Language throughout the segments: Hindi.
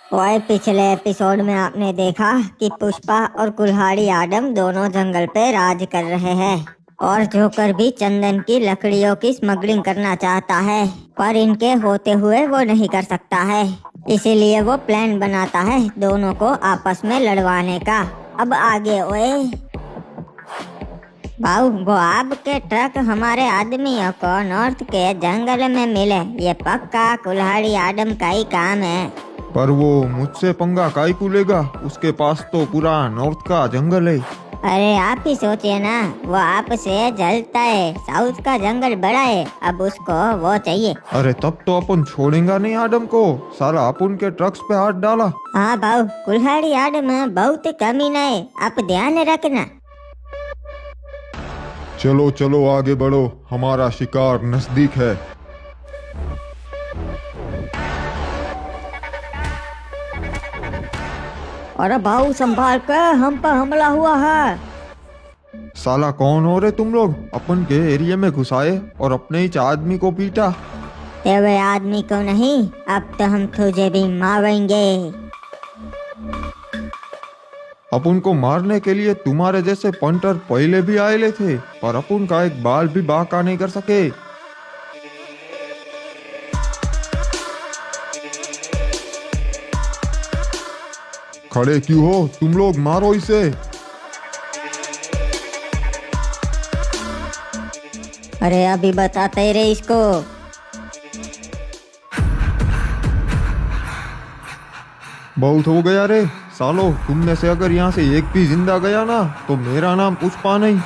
और पिछले एपिसोड में आपने देखा कि पुष्पा और कुल्हाड़ी आडम दोनों जंगल पे राज कर रहे हैं और जोकर भी चंदन की लकड़ियों की स्मगलिंग करना चाहता है, पर इनके होते हुए वो नहीं कर सकता है। इसीलिए वो प्लान बनाता है दोनों को आपस में लड़वाने का। अब आगे ओए भाऊ, वो आपके ट्रक हमारे आदमियों को नॉर्थ के जंगल में मिले, ये पक्का कुल्हाड़ी आडम का ही काम है। पर वो मुझसे पंगा काहे को लेगा? उसके पास तो पूरा नॉर्थ का जंगल है। अरे आप ही सोचिए ना, वो आपसे जलता है। साउथ का जंगल बड़ा है, अब उसको वो चाहिए। अरे तब तो अपन छोड़ेगा नहीं आडम को। साला अपन के ट्रक्स पे हाथ डाला। हाँ भाऊ, कुल्हाड़ी आडम बहुत कमीना है, आप ध्यान रखना। चलो चलो आगे बढ़ो, हमारा शिकार नजदीक है। अरे भाऊ संभाल कर, हम पर हमला हुआ है। साला कौन हो रे तुम लोग? अपन के एरिया में घुसाए और अपने ही आदमी को पीटा। तेरे आदमी को नहीं, अब तो हम तुझे भी मारेंगे। अपन को मारने के लिए तुम्हारे जैसे पंटर पहले भी आए थे, पर अपन का एक बाल भी बाका नहीं कर सके। खड़े क्यों हो तुम लोग? मारो इसे। अरे अभी बताते रे इसको। बहुत हो गया रे सालो, तुमने से अगर यहाँ से एक भी जिंदा गया ना तो मेरा नाम पुष्पा नहीं।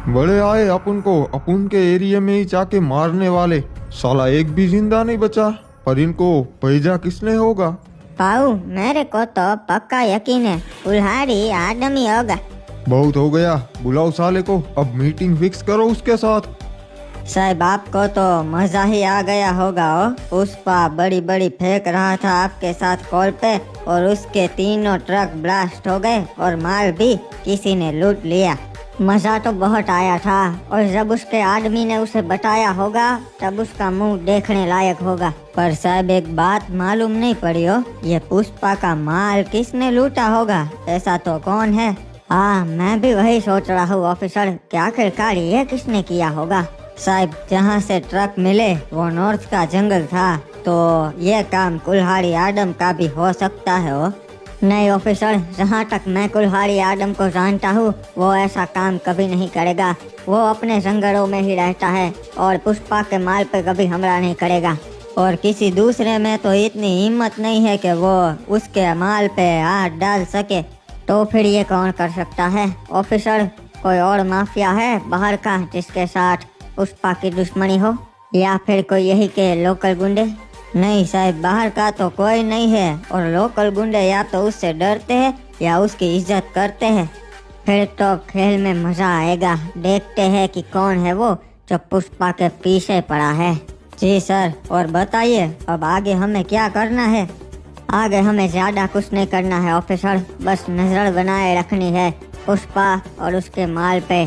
बड़े आए अपन को अपन के एरिया में ही जाके मारने वाले। साला एक भी जिंदा नहीं बचा, पर इनको भेजा किसने होगा? भाऊ मेरे को तो पक्का यकीन है कुल्हाड़ी आडम ही होगा। बहुत हो गया, बुलाओ साले को, अब मीटिंग फिक्स करो उसके साथ। साहब आपको तो मजा ही आ गया होगा। पुष्पा बड़ी बड़ी फेंक रहा था आपके साथ कॉल पे, और उसके तीनों ट्रक ब्लास्ट हो गए और माल भी किसी ने लूट लिया। मजा तो बहुत आया था, और जब उसके आदमी ने उसे बताया होगा तब उसका मुंह देखने लायक होगा। पर साहब एक बात मालूम नहीं पड़ी हो, ये पुष्पा का माल किसने लूटा होगा? ऐसा तो कौन है? हाँ मैं भी वही सोच रहा हूँ ऑफिसर, क्या आखिरकार ये किसने किया होगा? साहब जहाँ से ट्रक मिले वो नॉर्थ का जंगल था, तो ये काम कुल्हाड़ी आडम का भी हो सकता है। हो नहीं ऑफिसर, जहाँ तक मैं कुल्हाड़ी आडम को जानता हूँ वो ऐसा काम कभी नहीं करेगा। वो अपने जंगलों में ही रहता है और पुष्पा के माल पे कभी हमला नहीं करेगा, और किसी दूसरे में तो इतनी हिम्मत नहीं है कि वो उसके माल पे हाथ डाल सके। तो फिर ये कौन कर सकता है ऑफिसर? कोई और माफिया है बाहर का जिसके साथ पुष्पा की दुश्मनी हो, या फिर कोई यही के लोकल गुंडे? नहीं साहब, बाहर का तो कोई नहीं है, और लोकल गुंडे या तो उससे डरते हैं या उसकी इज्जत करते हैं। फिर तो खेल में मजा आएगा। देखते हैं कि कौन है वो जो पुष्पा के पीछे पड़ा है। जी सर, और बताइए अब आगे हमें क्या करना है? आगे हमें ज्यादा कुछ नहीं करना है ऑफिसर, बस नजर बनाए रखनी है पुष्पा और उसके माल पे।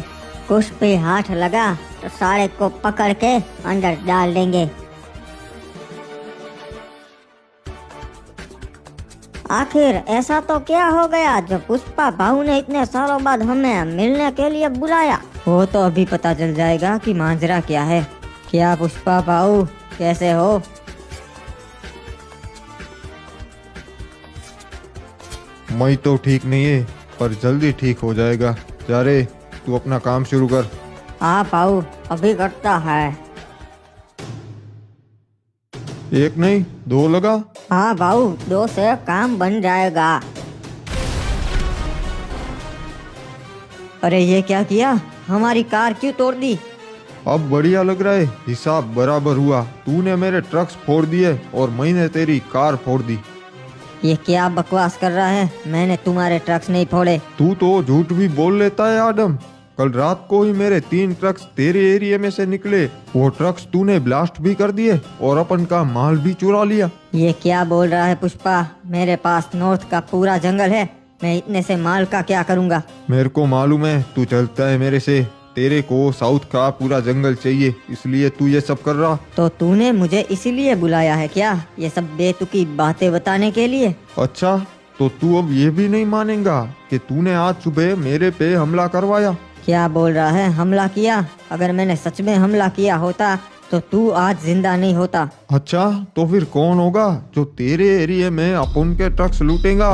कुछ भी हाथ लगा तो सारे को पकड़ के अंदर डाल देंगे। आखिर ऐसा तो क्या हो गया जो पुष्पा भाऊ ने इतने सालों बाद हमें मिलने के लिए बुलाया? वो तो अभी पता चल जाएगा कि मांजरा क्या है। क्या पुष्पा भाऊ कैसे हो? मैं तो ठीक नहीं है, पर जल्दी ठीक हो जाएगा। जा रे, तू अपना काम शुरू कर। हाँ भाऊ अभी करता है। एक नहीं दो लगा। हाँ भाऊ, 2 से काम बन जाएगा। अरे ये क्या किया? हमारी कार क्यों तोड़ दी? अब बढ़िया लग रहा है, हिसाब बराबर हुआ। तूने मेरे ट्रक्स फोड़ दिए और मैंने तेरी कार फोड़ दी। ये क्या बकवास कर रहा है? मैंने तुम्हारे ट्रक्स नहीं फोड़े। तू तो झूठ भी बोल लेता है आडम। कल रात को ही मेरे 3 ट्रक्स तेरे एरिया में से निकले, वो ट्रक्स तूने ब्लास्ट भी कर दिए और अपन का माल भी चुरा लिया। ये क्या बोल रहा है पुष्पा? मेरे पास नॉर्थ का पूरा जंगल है, मैं इतने से माल का क्या करूँगा? मेरे को मालूम है तू चलता है मेरे से। तेरे को साउथ का पूरा जंगल चाहिए, इसलिए तू ये सब कर रहा। तो तूने मुझे इसीलिए बुलाया है क्या, ये सब बेतुकी बातें बताने के लिए? अच्छा, तो तू अब ये भी नहीं मानेगा कि तूने आज सुबह मेरे पे हमला करवाया? क्या बोल रहा है, हमला किया? अगर मैंने सच में हमला किया होता तो तू आज जिंदा नहीं होता। अच्छा, तो फिर कौन होगा जो तेरे एरिया में अपन के ट्रक्स लूटेगा?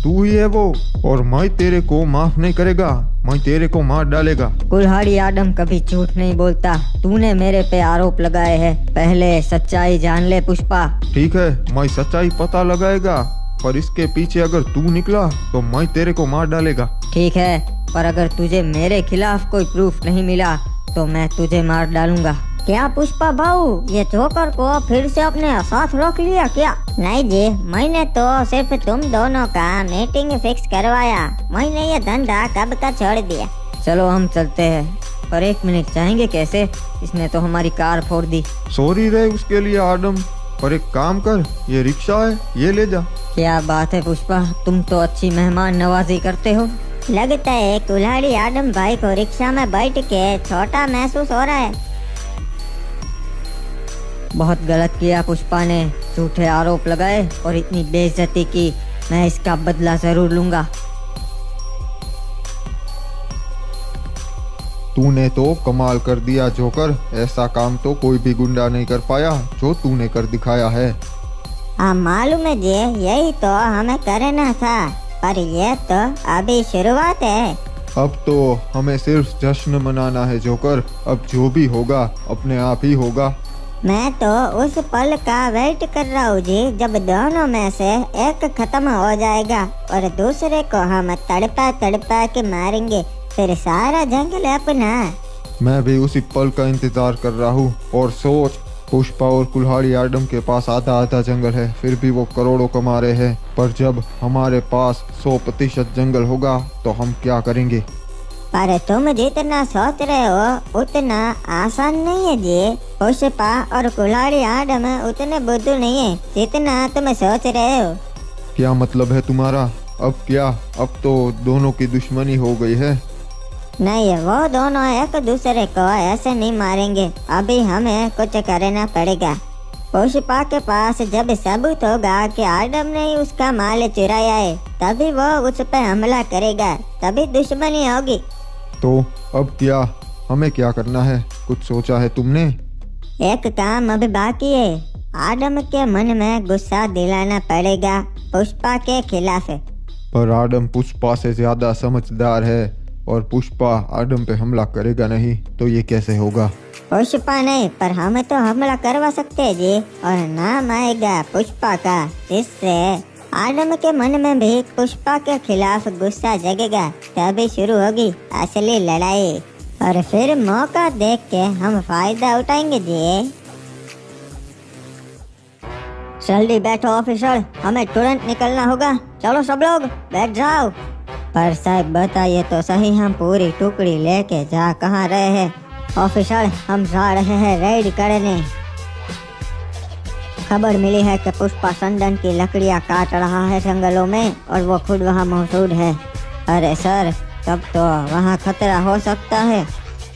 तू ही है वो, और मैं तेरे को माफ नहीं करेगा। मैं तेरे को मार डालेगा। कुल्हाड़ी आदम कभी झूठ नहीं बोलता। तूने मेरे पे आरोप लगाए हैं, पहले सच्चाई जान ले पुष्पा। ठीक है, मैं सच्चाई पता लगाएगा, पर इसके पीछे अगर तू निकला तो मैं तेरे को मार डालेगा। ठीक है, पर अगर तुझे मेरे खिलाफ कोई प्रूफ नहीं मिला तो मैं तुझे मार डालूंगा। क्या पुष्पा भाऊ, ये जोकर को फिर से अपने साथ रख लिया क्या? नहीं जी, मैंने तो सिर्फ तुम दोनों का मीटिंग फिक्स करवाया। मैंने ये धंधा कब का छोड़ दिया। चलो हम चलते हैं, पर 1 मिनट चाहेंगे कैसे? इसने तो हमारी कार फोड़ दी। सॉरी रे उसके लिए आदम, पर एक काम कर, ये रिक्शा है, ये ले जा। क्या बात है पुष्पा, तुम तो अच्छी मेहमान नवाजी करते हो। लगता है कुल्हाड़ी आदम भाई को रिक्शा में बैठ के छोटा महसूस हो रहा है। बहुत गलत किया पुष्पा ने, झूठे आरोप लगाए और इतनी बेइज्जती की। मैं इसका बदला जरूर लूंगा। तूने तो कमाल कर दिया जोकर, ऐसा काम तो कोई भी गुंडा नहीं कर पाया जो तूने कर दिखाया है। हाँ मालूम है जी, यही तो हमें करना था, पर ये तो अभी शुरुआत है। अब तो हमें सिर्फ जश्न मनाना है जोकर। अब जो भी होगा अपने आप ही होगा। मैं तो उस पल का वेट कर रहा हूँ जी, जब दोनों में से एक खत्म हो जाएगा और दूसरे को हम तड़पा तड़पा के मारेंगे, फिर सारा जंगल अपना। मैं भी उसी पल का इंतजार कर रहा हूँ। और सोच, पुष्पा और कुल्हाड़ी आदम के पास आधा आधा जंगल है, फिर भी वो करोड़ों कमा रहे हैं। पर जब हमारे पास 100% जंगल होगा तो हम क्या करेंगे? पर तुम जितना सोच रहे हो उतना आसान नहीं है जी। पुष्पा और कुल्हाड़ी आदम उतने बुद्धू नहीं है जितना तुम सोच रहे हो। क्या मतलब है तुम्हारा? अब क्या? अब तो दोनों की दुश्मनी हो गई है। नहीं, वो दोनों एक दूसरे को ऐसे नहीं मारेंगे। अभी हमें कुछ करना पड़ेगा। पुष्पा के पास जब सबूत होगा कि आदम ने ही उसका माल चुराया है, तभी वो उस पर हमला करेगा, तभी दुश्मनी होगी। तो अब क्या? हमें क्या करना है? कुछ सोचा है तुमने? एक काम अभी बाकी है। आदम के मन में गुस्सा दिलाना पड़ेगा पुष्पा के खिलाफ। पर आदम पुष्पा से ज्यादा समझदार है और पुष्पा आदम पे हमला करेगा नहीं, तो ये कैसे होगा? पुष्पा नहीं, पर हम तो हमला करवा सकते हैं जी, और नाम आएगा पुष्पा का, जिससे आदम के मन में भी पुष्पा के खिलाफ गुस्सा जगेगा। तभी शुरू होगी असली लड़ाई, और फिर मौका देख के हम फायदा उठाएंगे जी। जल्दी बैठो ऑफिसर, हमें तुरंत निकलना होगा। चलो सब लोग बैठ जाओ। पर साहब बताइए तो सही, हम पूरी टुकड़ी लेके जा कहाँ रहे हैं? ऑफिसर, हम जा रहे हैं रेड करने। खबर मिली है कि पुष्पा संदन की लकड़ियाँ काट रहा है जंगलों में, और वो खुद वहाँ मौजूद है। अरे सर, तब तो वहाँ खतरा हो सकता है।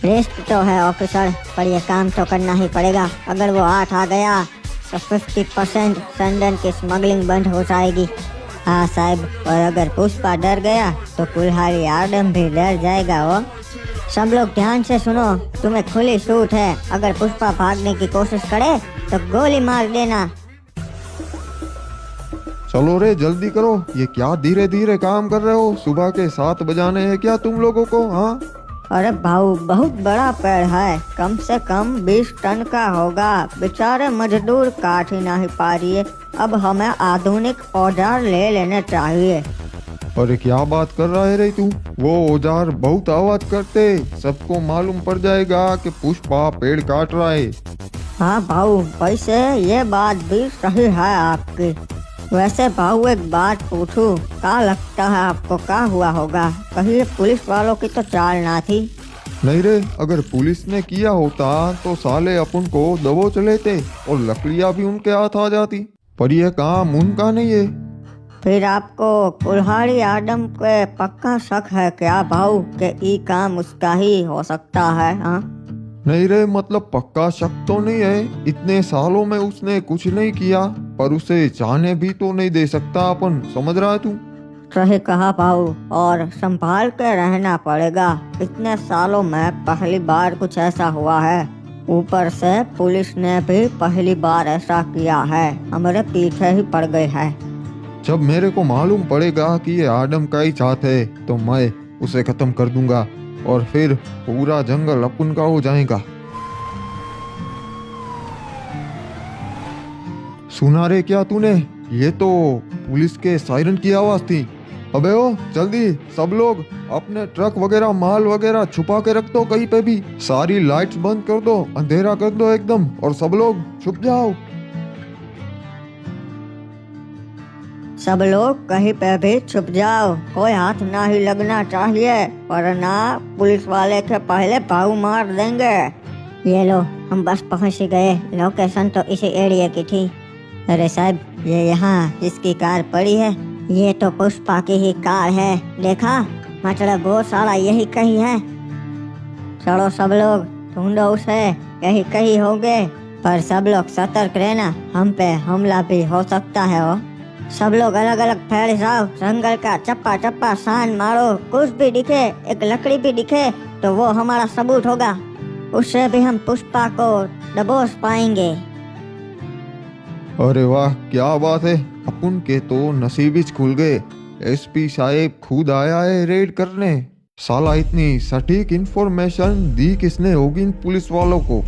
रिस्क तो है ऑफिसर, पर ये काम तो करना ही पड़ेगा। अगर वो 8 आ गया तो 50% संदन की स्मगलिंग बंद हो जाएगी। हाँ साहब, और अगर पुष्पा डर गया तो कुल्हाड़ी आदम भी डर जाएगा। वो सब लोग ध्यान से सुनो, तुम्हें खुली छूट है। अगर पुष्पा भागने की कोशिश करे तो गोली मार देना। चलो रे, जल्दी करो। ये क्या धीरे धीरे काम कर रहे हो? सुबह के 7 बजाने हैं क्या तुम लोगों को? हाँ, अरे भाऊ, बहुत बड़ा पेड़ है, कम से कम 20 टन का होगा। बेचारे मजदूर काट ही नहीं पा रही है। अब हमें आधुनिक औजार ले लेने चाहिए। अरे क्या बात कर रहा है रे तू? वो औजार बहुत आवाज करते, सबको मालूम पड़ जाएगा कि पुष्पा पेड़ काट रहा है। हाँ भाऊ, वैसे ये बात भी सही है आपकी। वैसे भाऊ एक बात पूछूं, क्या लगता है आपको क्या हुआ होगा? कहीं पुलिस वालों की तो चाल ना थी? नहीं रे, अगर पुलिस ने किया होता तो साले अपन को दबोच लेते और लकड़ियां भी उनके हाथ आ जाती। पर यह काम उनका नहीं है। फिर आपको कुल्हाड़ी आदम पे पक्का शक है क्या भाऊ कि ई काम उसका ही हो सकता है? हाँ, नहीं रे, मतलब पक्का शक तो नहीं है। इतने सालों में उसने कुछ नहीं किया, पर उसे जाने भी तो नहीं दे सकता अपन, समझ रहा है तू? सही कहा भाऊ, और संभाल के रहना पड़ेगा। इतने सालों में पहली बार कुछ ऐसा हुआ है। ऊपर से पुलिस ने भी पहली बार ऐसा किया है, हमारे पीछे ही पड़ गए है। जब मेरे को मालूम पड़ेगा कि ये आदम का ही साथ है तो मैं उसे खत्म कर दूंगा और फिर पूरा जंगल अपन का हो जाएगा। सुना रे क्या तूने? ये तो पुलिस के सायरन की आवाज थी। अबे ओ जल्दी सब लोग अपने ट्रक वगैरह माल वगैरह छुपा के रख दो कहीं पे भी। सारी लाइट्स बंद कर दो, अंधेरा कर दो एकदम, और सब लोग छुप जाओ। सब लोग कहीं पे भी छुप जाओ, कोई हाथ ना ही लगना चाहिए, वरना पुलिस वाले के पहले भाऊ मार देंगे। ये लो, हम बस पहुंच ही गए। लोकेशन तो इसी एरिया की थी। अरे साहब, ये यहाँ जिसकी कार पड़ी है, ये तो पुष्पा की ही कार है। देखा, मतलब वो साला यही कहीं है। चलो सब लोग ढूंढो उसे, यही कहीं होंगे। पर सब लोग सतर्क रहना, हम पे हमला भी हो सकता है। वो सब लोग अलग अलग फैल जाओ, जंगल का चप्पा चप्पा सान मारो। कुछ भी दिखे, एक लकड़ी भी दिखे तो वो हमारा सबूत होगा। उससे भी हम पुष्पा को दबोच पाएंगे। अरे वाह, क्या बात है। अपन के तो नसीब ही खुल गए। एसपी साहब खुद आया है रेड करने। साला इतनी सटीक इंफॉर्मेशन दी किसने होगी इन पुलिस वालों को?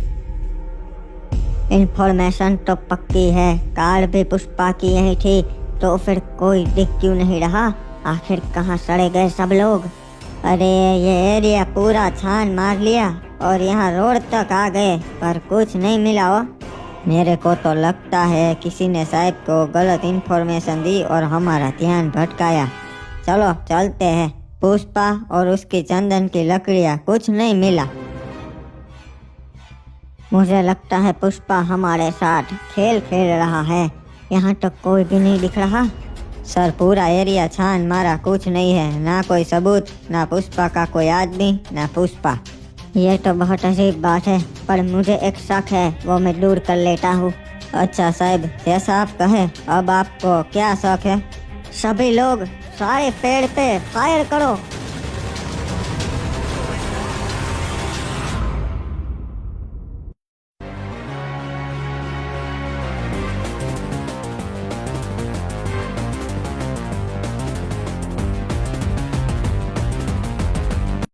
इंफॉर्मेशन तो पक्की है, कार भी पुष्पा की यही थी, तो फिर कोई दिख क्यों नहीं रहा? आखिर कहाँ सड़े गए सब लोग? अरे ये एरिया पूरा छान मार लिया और यहाँ रोड तक आ गए, पर कुछ नहीं मिला। हो मेरे को तो लगता है किसी ने साहब को गलत इंफॉर्मेशन दी और हमारा ध्यान भटकाया। चलो चलते हैं। पुष्पा और उसकी चंदन की लकड़ियाँ, कुछ नहीं मिला। मुझे लगता है पुष्पा हमारे साथ खेल खेल रहा है। यहाँ तो कोई भी नहीं दिख रहा। सर, पूरा एरिया छान मारा, कुछ नहीं है। ना कोई सबूत, ना पुष्पा का कोई आदमी, ना पुष्पा। ये तो बहुत अजीब बात है, पर मुझे एक शक है, वो मैं दूर कर लेता हूँ। अच्छा साहब, जैसा आप कहें। अब आपको क्या शक है? सभी लोग सारे पेड़ पे फायर करो।